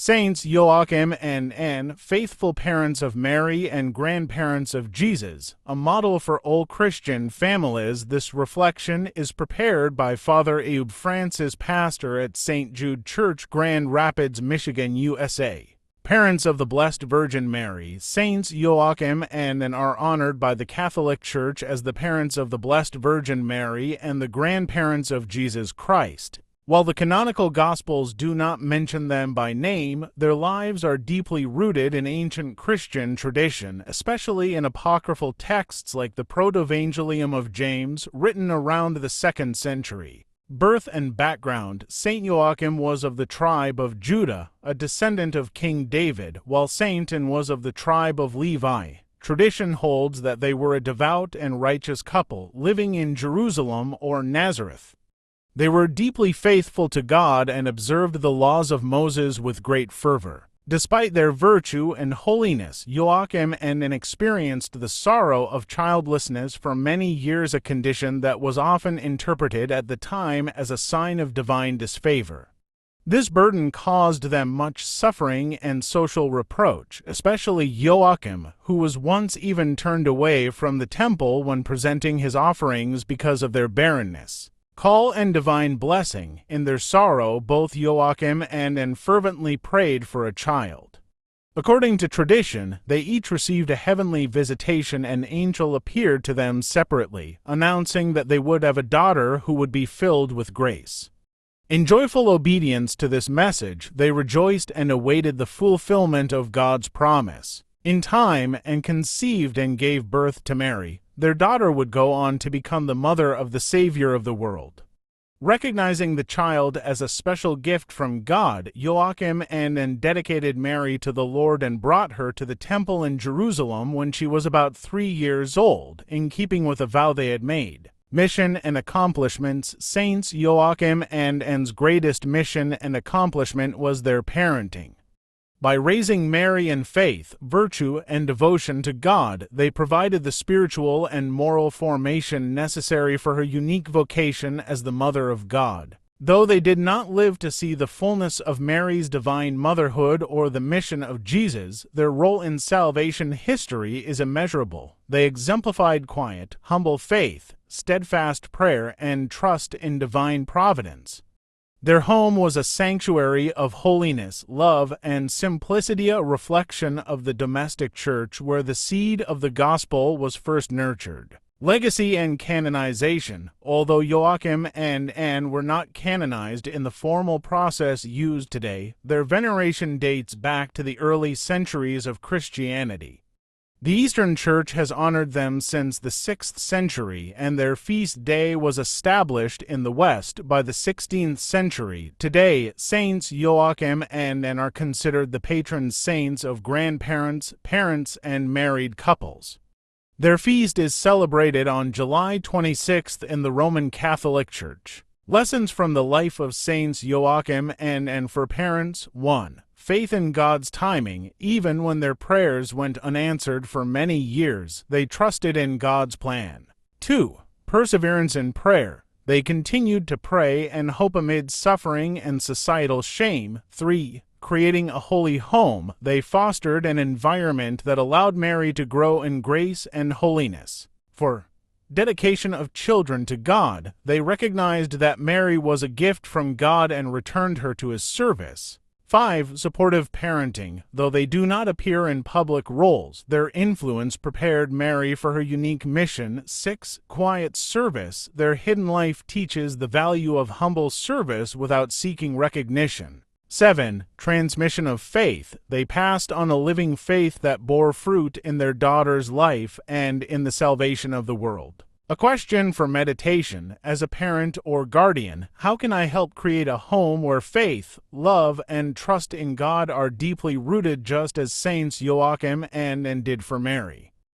Saints Joachim and Anne, faithful parents of Mary and grandparents of Jesus, a model for all Christian families. This reflection is prepared by Father Abe Francis, pastor at St. Jude Church, Grand Rapids, Michigan, USA. Parents of the Blessed Virgin Mary, Saints Joachim and Anne are honored by the Catholic Church as the parents of the Blessed Virgin Mary and the grandparents of Jesus Christ. While the canonical Gospels do not mention them by name, their lives are deeply rooted in ancient Christian tradition, especially in apocryphal texts like the Protevangelium of James, written around the 2nd century. Birth and background: Saint Joachim was of the tribe of Judah, a descendant of King David, while Saint Anne was of the tribe of Levi. Tradition holds that they were a devout and righteous couple living in Jerusalem or Nazareth. They were deeply faithful to God and observed the laws of Moses with great fervor. Despite their virtue and holiness, Joachim and Anne experienced the sorrow of childlessness for many years, a condition that was often interpreted at the time as a sign of divine disfavor. This burden caused them much suffering and social reproach, especially Joachim, who was once even turned away from the temple when presenting his offerings because of their barrenness. Call and divine blessing. In their sorrow, both Joachim and Anne fervently prayed for a child. According to tradition, they each received a heavenly visitation. An angel appeared to them separately, announcing that they would have a daughter who would be filled with grace. In joyful obedience to this message, they rejoiced and awaited the fulfillment of God's promise. In time, Anne conceived and gave birth to Mary. Their daughter would go on to become the mother of the Savior of the world. Recognizing the child as a special gift from God, Joachim and Anne dedicated Mary to the Lord and brought her to the temple in Jerusalem when she was about 3 years old, in keeping with a vow they had made. Mission and accomplishments: Saints Joachim and Anne's greatest mission and accomplishment was their parenting. By raising Mary in faith, virtue, and devotion to God, they provided the spiritual and moral formation necessary for her unique vocation as the Mother of God. Though they did not live to see the fullness of Mary's divine motherhood or the mission of Jesus, their role in salvation history is immeasurable. They exemplified quiet, humble faith, steadfast prayer, and trust in divine providence. Their home was a sanctuary of holiness, love, and simplicity, a reflection of the domestic church where the seed of the gospel was first nurtured. Legacy and canonization: although Joachim and Anne were not canonized in the formal process used today, their veneration dates back to the early centuries of Christianity. The Eastern Church has honored them since the 6th century, and their feast day was established in the West by the 16th century. Today, Saints Joachim and Anne are considered the patron saints of grandparents, parents, and married couples. Their feast is celebrated on July 26th in the Roman Catholic Church. Lessons from the life of Saints Joachim and Anne for parents: 1. Faith in God's timing. Even when their prayers went unanswered for many years, they trusted in God's plan. 2. Perseverance in prayer. They continued to pray and hope amid suffering and societal shame. 3. Creating a holy home. They fostered an environment that allowed Mary to grow in grace and holiness. 4. Dedication of children to God. They recognized that Mary was a gift from God and returned her to His service. 5. Supportive parenting. Though they do not appear in public roles, their influence prepared Mary for her unique mission. 6. Quiet service. Their hidden life teaches the value of humble service without seeking recognition. 7. Transmission of faith. They passed on a living faith that bore fruit in their daughter's life and in the salvation of the world. A question for meditation: as a parent or guardian, how can I help create a home where faith, love, and trust in God are deeply rooted, just as Saints Joachim and Anne did for Mary?